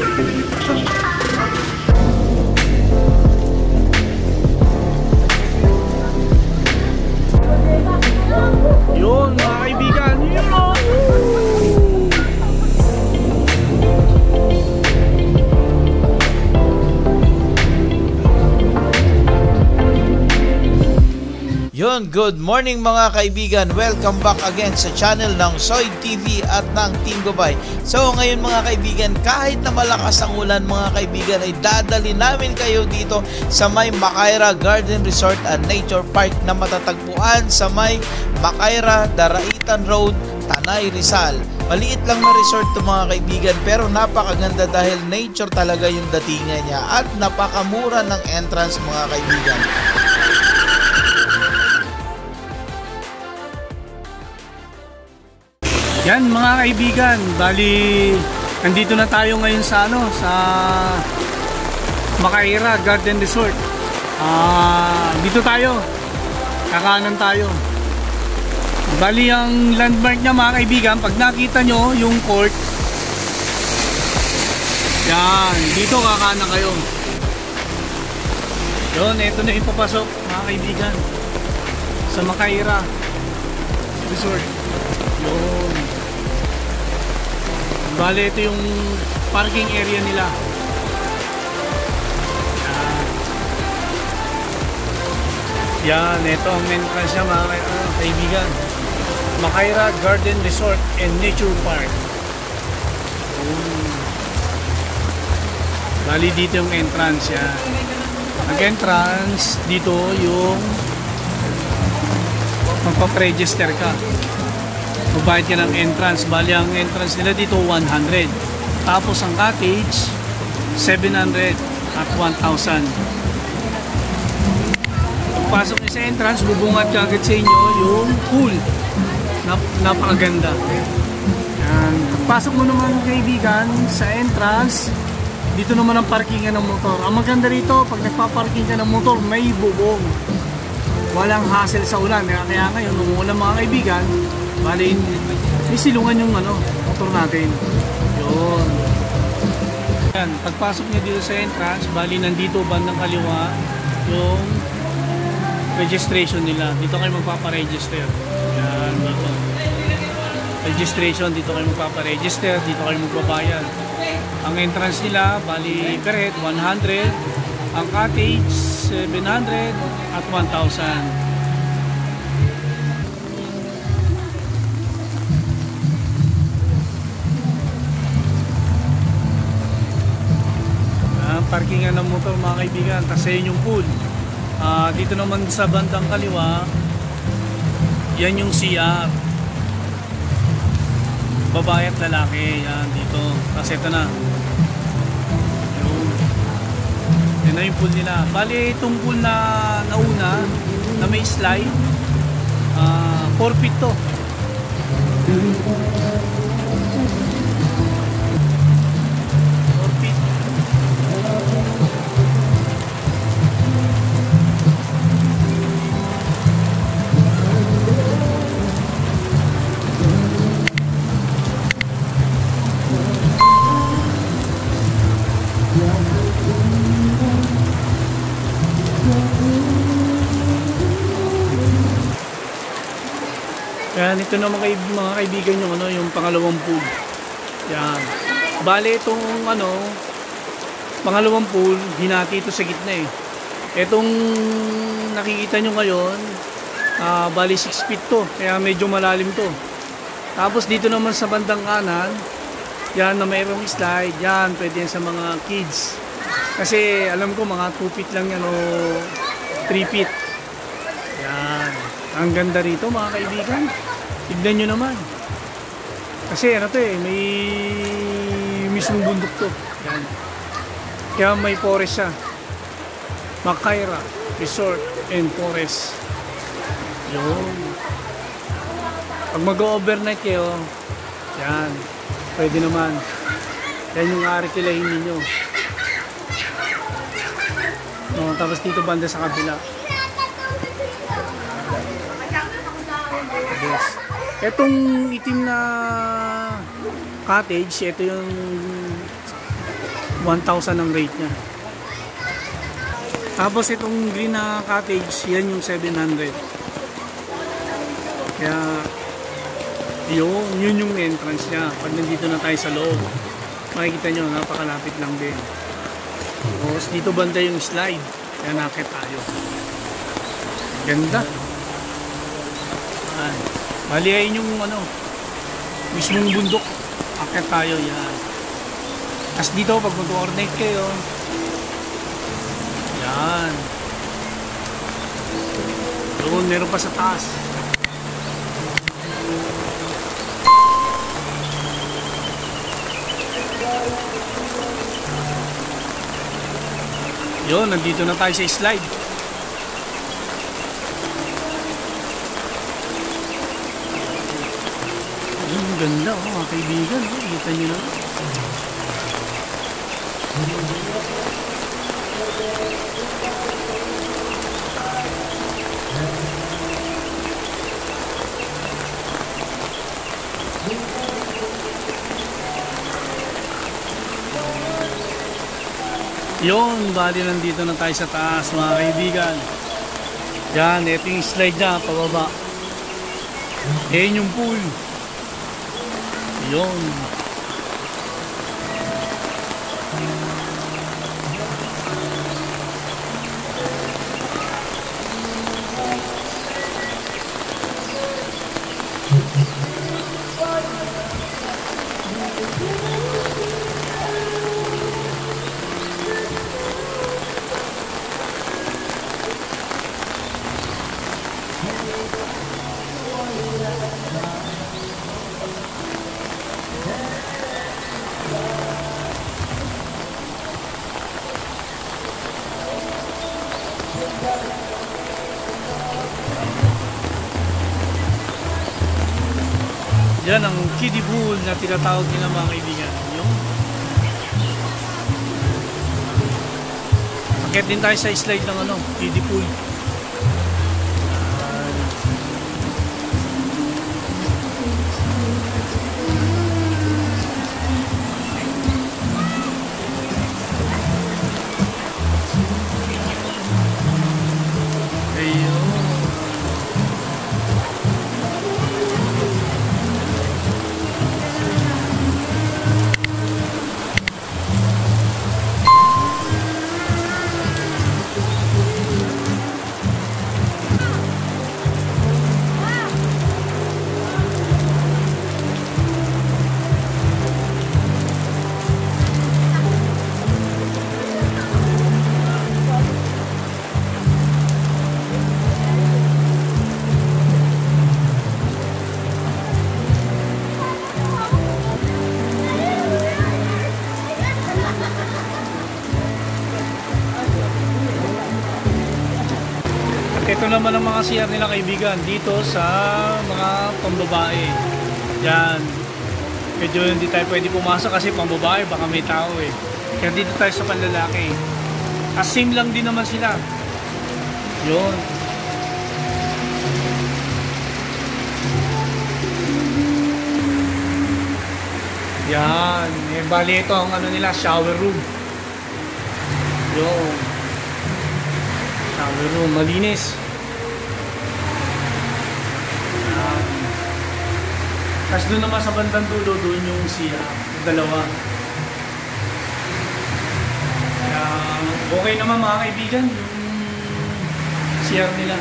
Yun mga kaibigan, yun o! Yun, good morning mga kaibigan. Welcome back again sa channel ng Soy TV at ng Team Gabay. So ngayon mga kaibigan, kahit na malakas ang ulan mga kaibigan, ay dadali namin kayo dito sa may Makaira Garden Resort and Nature Park na matatagpuan sa may Makaira, Daraitan Road, Tanay, Rizal. Maliit lang na resort to mga kaibigan, pero napakaganda dahil nature talaga yung datingan niya at napakamura ng entrance mga kaibigan. Yan mga kaibigan, bali nandito na tayo ngayon sa sa Makaira Garden Resort. Dito tayo, kakanan tayo. Bali ang landmark niya mga kaibigan, pag nakita nyo yung court, yan, dito kakanan kayo. Yun, ito na yung papasok mga kaibigan sa Makaira Resort. Yun. Bale, ito yung parking area nila. Yan, ito ang entrance niya mga kaibigan. Makaira Garden Resort and Nature Park. Bali, dito yung entrance yan. Nag-entrance, dito yung magpapregister ka. Magbayad ka ng entrance. Bali ang entrance nila dito 100. Tapos ang cottage 700 at 1,000. Pagpasok niyo sa entrance, bubungat ka agad sa inyo yung pool. Napakaganda. Yan. Pagpasok mo naman kaibigan sa entrance, dito naman ang parkingan ng motor. Ang maganda rito, pag nagpa-parking ka ng motor, may bubong. Walang hassle sa ulan. Kaya ngayon, umuulan mga kaibigan, bali, may silungan yung motor natin. Yun. Yan, pagpasok niyo dito sa entrance, bali nandito bandang kaliwa yung registration nila. Dito kayo magpaparegister. Yan, dito. Registration, dito kayo magpaparegister, dito kayo magbabayad. Ang entrance nila, bali per head 100, ang cottage 700 at 1,000. Parkingan ng motor mga kaibigan, kasi yun yung pool. Dito naman sa bandang kaliwa, yan yung CR, babae at lalaki. Yan dito, kasi ito na yan na yung pool nila. Bali itong pool na nauna na may slide, 4 feet to. Yan, ito naman mga kaibigan yung yung pangalawang pool. Yan. Bale itong pangalawang pool, hinati ito sa gitna eh. Itong nakikita nyo ngayon, bale 6 feet to, kaya medyo malalim to. Tapos dito naman sa bandang kanan, yan na mayroong slide, yan pwede yan sa mga kids. Kasi alam ko mga 2 feet lang yan o 3 feet. Yan. Ang ganda rito mga kaibigan. Tignan nyo naman. Kasi may mismong bundok to. Yan. Kaya may forest siya. Makaira Resort and Forest. Yun. Pag mag-overnight kayo, yan. Pwede naman. Yan yung arikilahin ninyo. Tapos dito banda sa kabila. Yes. Etong itim na cottage, ito yung 1,000 ang rate niya. Tapos itong green na cottage, yan yung 700. Kaya yun yung entrance niya. Pag nandito na tayo sa loob, makikita nyo, napakalapit lang din. Tapos dito banda yung slide. Kaya nakit tayo. Ganda. Bali ay yung mismong bundok. Akit tayo yan. Tapos dito pag mag-coordinate kayo, yan. Doon meron pa sa taas. Yun, nandito na tayo sa slide. Ang ganda, mga kaibigan. Kita nyo na. Yun, bali nandito na tayo sa taas, mga kaibigan. Yan, ito yung slide niya, pababa. Yan yung pool. Yun. Yan ang kiddie pool na tinatawag nila, mga kaibigan. Yung akit din tayo sa slide ng kiddie pool. Ito naman ang mga CR nila, kaibigan, dito sa mga pambabae. Yan. Medyo hindi tayo pwede pumasok kasi pambabae, baka may tao eh. Kaya dito tayo sa panlalaki. Same lang din naman sila. Yun. Yan. Eh, bali ito ang nila, shower room. Yun. Shower room, malinis. Tapos doon naman sa bandang dulo, doon yung siya, yung dalawa. Kaya okay naman, mga kaibigan, yung CR nila.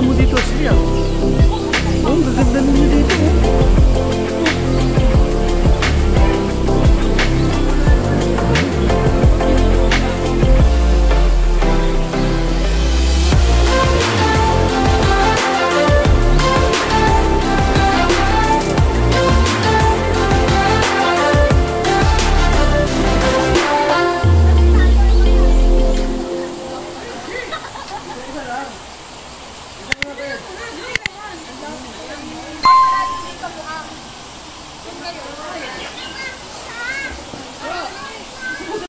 mo dito, sige.